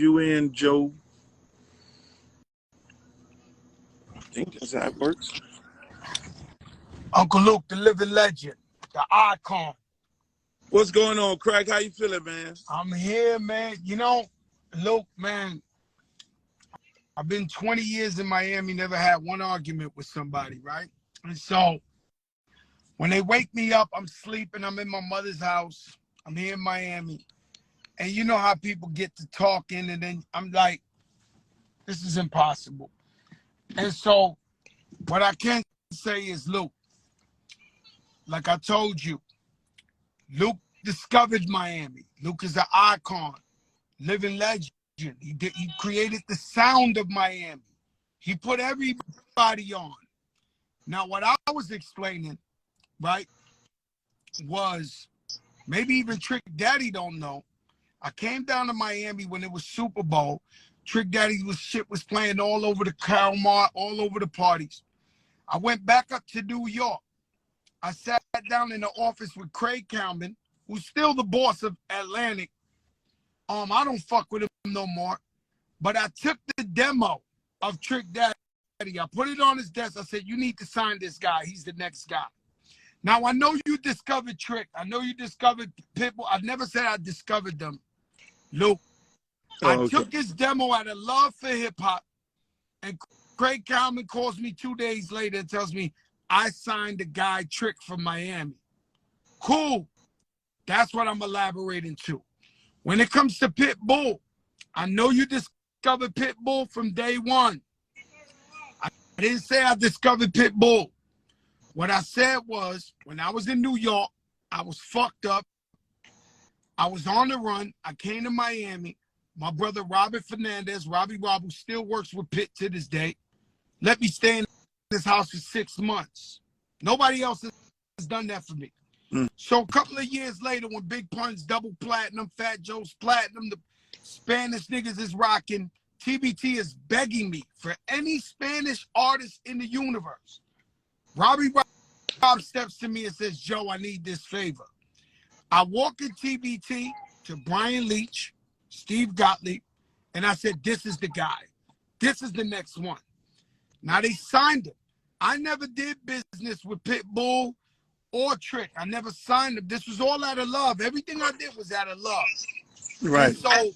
you in, Joe. I think that's how it works. Uncle Luke, the living legend, the icon. What's going on, Craig? How you feeling, man? I'm here, man. You know, Luke, man, I've been 20 years in Miami, never had one argument with somebody, right? And so when they wake me up, I'm sleeping, I'm in my mother's house, I'm here in Miami. And you know how people get to talking, and then I'm like, this is impossible. And so what I can say is, Luke, like I told you, Luke discovered Miami. Luke is an icon, living legend. He created the sound of Miami. He put everybody on. Now, what I was explaining, right, was maybe even Trick Daddy don't know. I came down to Miami when it was Super Bowl. Trick Daddy was playing all over the Calmar, all over the parties. I went back up to New York. I sat down in the office with Craig Kalman, who's still the boss of Atlantic. I don't fuck with him no more. But I took the demo of Trick Daddy. I put it on his desk. I said, you need to sign this guy. He's the next guy. Now, I know you discovered Trick. I know you discovered Pitbull. I've never said I discovered them. Luke, I took his demo out of love for hip-hop, and Craig Kalman calls me 2 days later and tells me, I signed the guy Trick from Miami. Cool. That's what I'm elaborating to. When it comes to Pitbull, I know you discovered Pitbull from day one. I didn't say I discovered Pitbull. What I said was, when I was in New York, I was fucked up. I was on the run. I came to Miami. My brother Robert Fernandez, Robbie Rob, who still works with Pitt to this day, let me stay in this house for 6 months. Nobody else has done that for me. So a couple of years later, when Big Pun's double platinum, Fat Joe's platinum, the Spanish niggas is rocking, TBT is begging me for any Spanish artist in the universe. Robbie Rob steps to me and says, Joe, I need this favor. I walk in TBT to Brian Leach, Steve Gottlieb, and I said, this is the guy. This is the next one. Now they signed him. I never did business with Pitbull or Trick. I never signed them. This was all out of love. Everything I did was out of love. Right. And so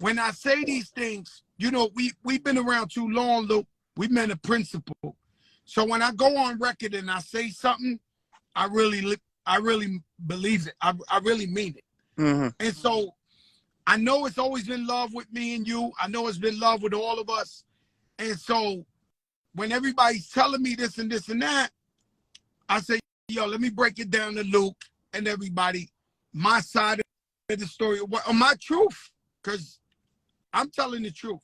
when I say these things, you know, we've been around too long, Luke. We've been a principle. So when I go on record and I say something, I really believe it. I really mean it. Mm-hmm. And so I know it's always been love with me and you. I know it's been love with all of us. And so when everybody's telling me this and this and that, I say, yo, let me break it down to Luke and everybody, my side of the story, or my truth, because I'm telling the truth.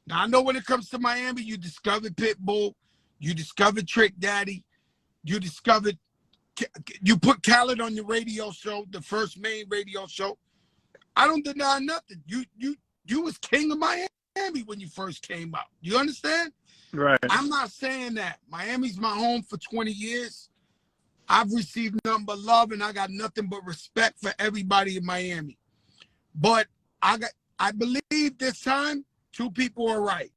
Now, I know when it comes to Miami, you discovered Pitbull, you discovered Trick Daddy, you put Khaled on your radio show, the first main radio show. I don't deny nothing. You was king of Miami when you first came out. You understand? Right. I'm not saying that. Miami's my home for 20 years. I've received nothing but love, and I got nothing but respect for everybody in Miami. But I believe this time 2 people are right.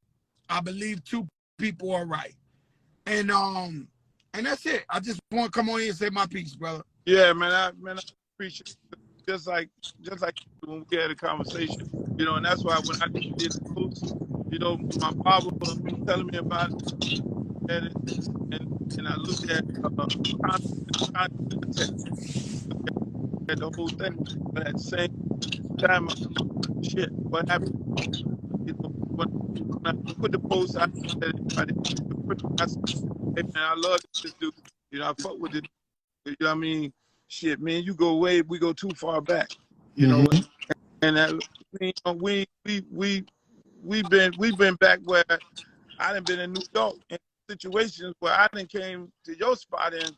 I believe 2 people are right. And that's it. I just want to come on here and say my piece, brother. Yeah, man. I appreciate it. Just like when we had a conversation, you know, and that's why when I did the post, you know, my father was telling me about it, and I looked at the whole thing, but at the same time, shit, what happened? You know, when I put the post out, I said, hey man, I love this dude. You know, I fuck with it. You know what I mean? Shit, man, you go way, we go too far back. You know, and we've been back where I done been in New York in situations where I done came to your spot and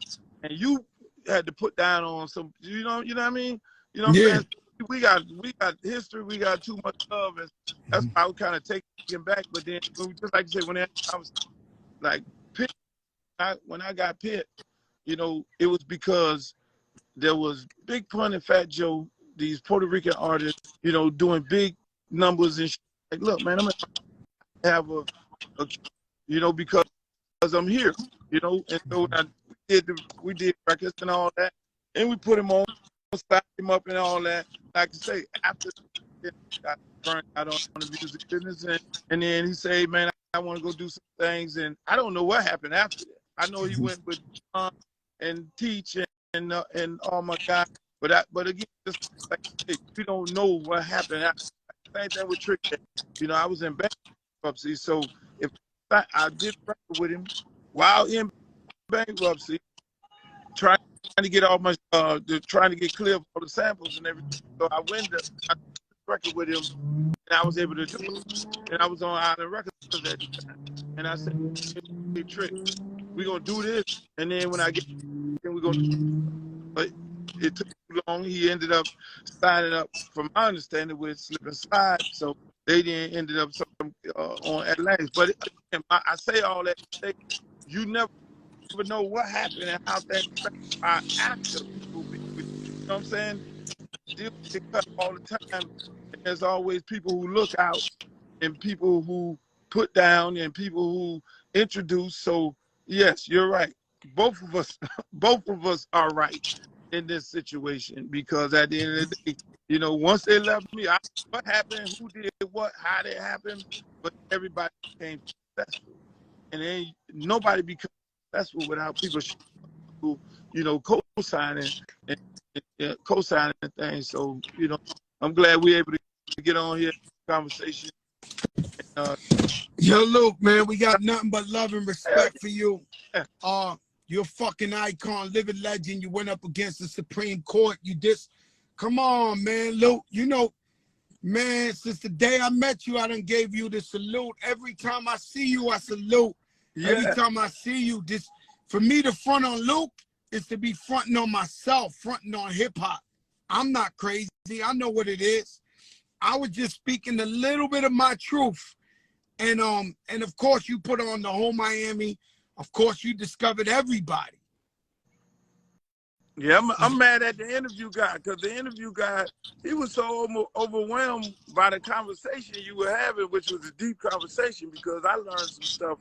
you had to put down on some, you know what I mean? You know what I'm saying? We got history, we got too much love, and that's why I was kind of taking back. But then, just like you said, when I was like Pitt, when I got Pitt, you know, it was because there was Big Pun and Fat Joe, these Puerto Rican artists, you know, doing big numbers and like, look, man, I'm gonna have a you know, because I'm here, you know, and so we did records and all that, and we put him on, signed him up and all that. Like I say, after I got burned out on the music business, and then he said, man, I want to go do some things, and I don't know what happened after that. I know he went with John and Teach and all my guys, but again, just like we don't know what happened after. Same thing with Trick. You know, I was in bankruptcy, so if I did record with him while in bankruptcy, trying to get all my trying to get clear of all the samples and everything. So I did record with him, and I was able to do it. And I was on Island Records at the time. And I said, hey, Trick, we're gonna do this, and then when I get, then we're gonna. But it took too long. He ended up signing up, from my understanding, with Slip and Slide. So they then ended up on Atlantis. But again, I say all that to say, you never know what happened and how things are after people. You know what I'm saying? Deals get cut all the time. And there's always people who look out and people who put down and people who introduce. So yes, you're right. Both of us are right in this situation, because at the end of the day, you know, once they left me, what happened, who did what, how did it happen, but everybody became successful. And then nobody becomes successful without people who, you know, co-signing and co-signing things. So, you know, I'm glad we're able to get on here, conversation. Yo, Luke, man, we got nothing but love and respect for you. You're a fucking icon, living legend. You went up against the Supreme Court. Come on, man, Luke. You know, man, since the day I met you, I done gave you the salute. Every time I see you, I salute. Yeah. Every time I see you, for me to front on Luke is to be fronting on myself, fronting on hip hop. I'm not crazy. I know what it is. I was just speaking a little bit of my truth. And of course you put on the whole Miami. Of course you discovered everybody. Yeah, I'm mad at the interview guy, because the interview guy, he was so overwhelmed by the conversation you were having, which was a deep conversation, because I learned some stuff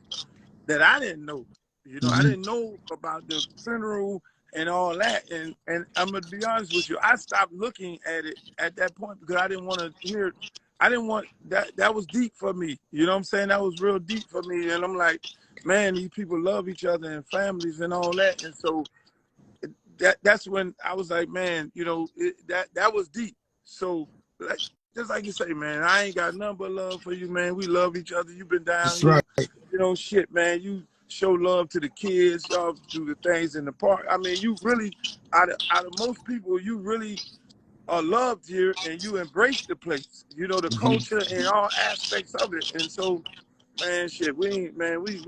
that I didn't know. You know, I didn't know about the funeral and all that. And I'm gonna be honest with you, I stopped looking at it at that point because I didn't want to hear. I didn't want that. That was deep for me. You know what I'm saying? That was real deep for me. And I'm like, man, these people love each other and families and all that. And so that's when I was like, man, you know, that was deep. So just like you say, man, I ain't got nothing but love for you, man. We love each other. You've been down. That's right. You know, shit, man. You show love to the kids. Y'all do the things in the park. I mean, you really, out of most people, you really are loved here, and you embrace the place. You know, the culture and all aspects of it. And so, man, shit, we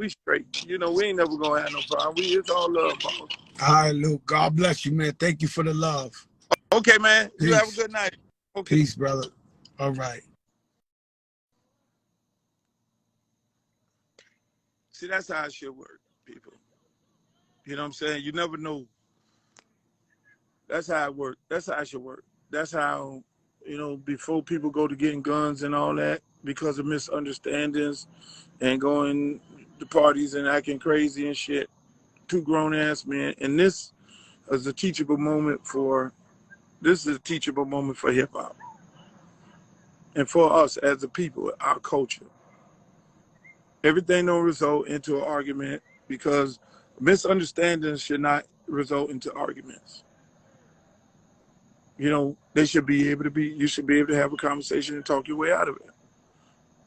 straight. You know, we ain't never gonna have no problem. It's all love, boss. All right, Luke. God bless you, man. Thank you for the love. Okay, man. Peace. You have a good night. Okay. Peace, brother. All right. See, that's how it should work, people. You know what I'm saying? You never know. That's how it works. That's how it should work. That's how, you know, before people go to getting guns and all that, because of misunderstandings and going to parties and acting crazy and shit, two grown-ass men. And this is a teachable moment for hip-hop. And for us as a people, our culture. Everything don't result into an argument, because misunderstandings should not result into arguments. You know, you should be able to have a conversation and talk your way out of it.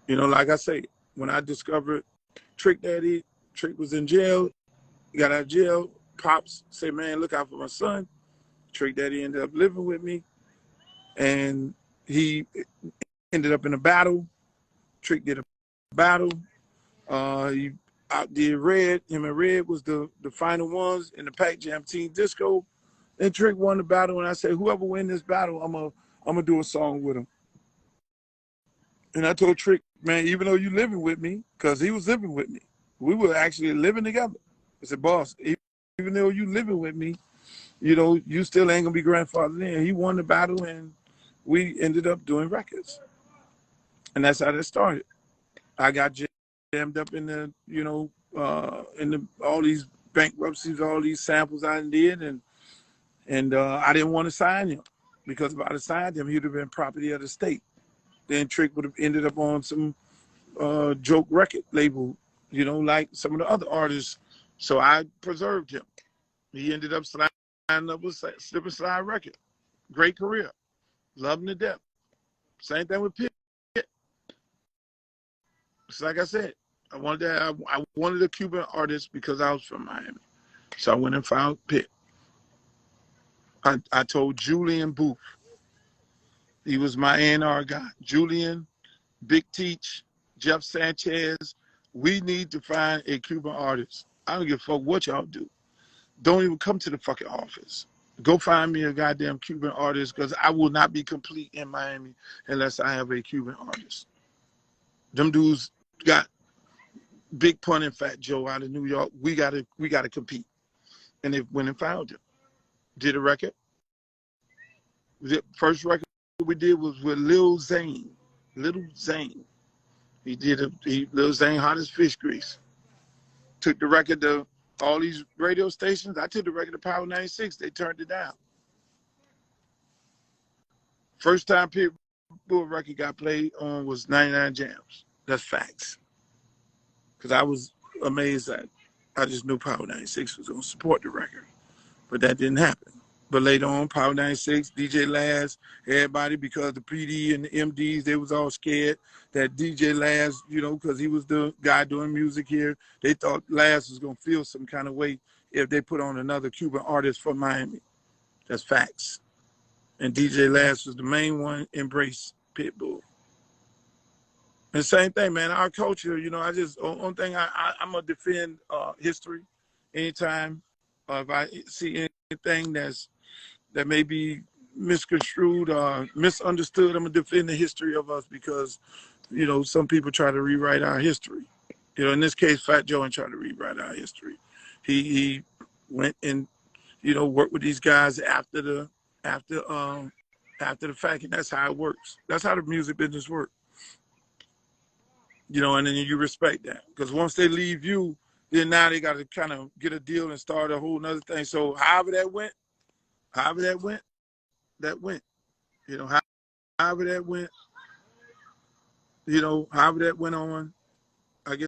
You know, like I say, when I discovered Trick Daddy, Trick was in jail, got out of jail, Pops said, man, look out for my son. Trick Daddy ended up living with me, and he ended up in a battle. Trick did a battle. He outdid Red. Him and Red was the final ones in the Pac Jam Team Disco. And Trick won the battle, and I said, whoever win this battle, I'm gonna do a song with him. And I told Trick, man, even though you living with me, because he was living with me, we were actually living together. I said, boss, even though you living with me, you know, you still ain't gonna be grandfathered in. He won the battle, and we ended up doing records. And that's how that started. I got jammed up in the, all these bankruptcies, all these samples I did, and I didn't want to sign him because if I'd have signed him, he'd have been property of the state. Then Trick would have ended up on some joke record label, like some of the other artists. So I preserved him. He ended up signing up with Slip and Slide record. Great career. Love him to death. Same thing with Pitt. It's like I said, I wanted a Cuban artist because I was from Miami. So I went and found Pitt. I told Julian Booth, he was my A&R guy. Julian, Big Teach, Jeff Sanchez, we need to find a Cuban artist. I don't give a fuck what y'all do. Don't even come to the fucking office. Go find me a goddamn Cuban artist because I will not be complete in Miami unless I have a Cuban artist. Them dudes got Big Pun and Fat Joe out of New York. We gotta compete. And they went and found him. Did a record. The first record we did was with Lil Zane. Little Zane. Lil Zane, Hot as Fish Grease. Took the record to all these radio stations. I took the record to Power 96. They turned it down. First time Pitbull record got played on was 99 Jams. That's facts. Because I was amazed that I just knew Power 96 was going to support the record. But that didn't happen. But later on, Power 96, DJ Laz, everybody, because the PD and the MDs, they was all scared that DJ Laz, because he was the guy doing music here, they thought Laz was going to feel some kind of way if they put on another Cuban artist from Miami. That's facts. And DJ Laz was the main one, embraced Pitbull. And same thing, man, our culture, one thing I'm going to defend history anytime. If I see anything that may be misconstrued or misunderstood, I'm going to defend the history of us because, some people try to rewrite our history. In this case, Fat Joe ain't trying to rewrite our history. He went and, worked with these guys after the fact, and that's how it works. That's how the music business works. And then you respect that. Because once they leave you, then now they got to kind of get a deal and start a whole nother thing. So however that went, that went. However that went, however that went on,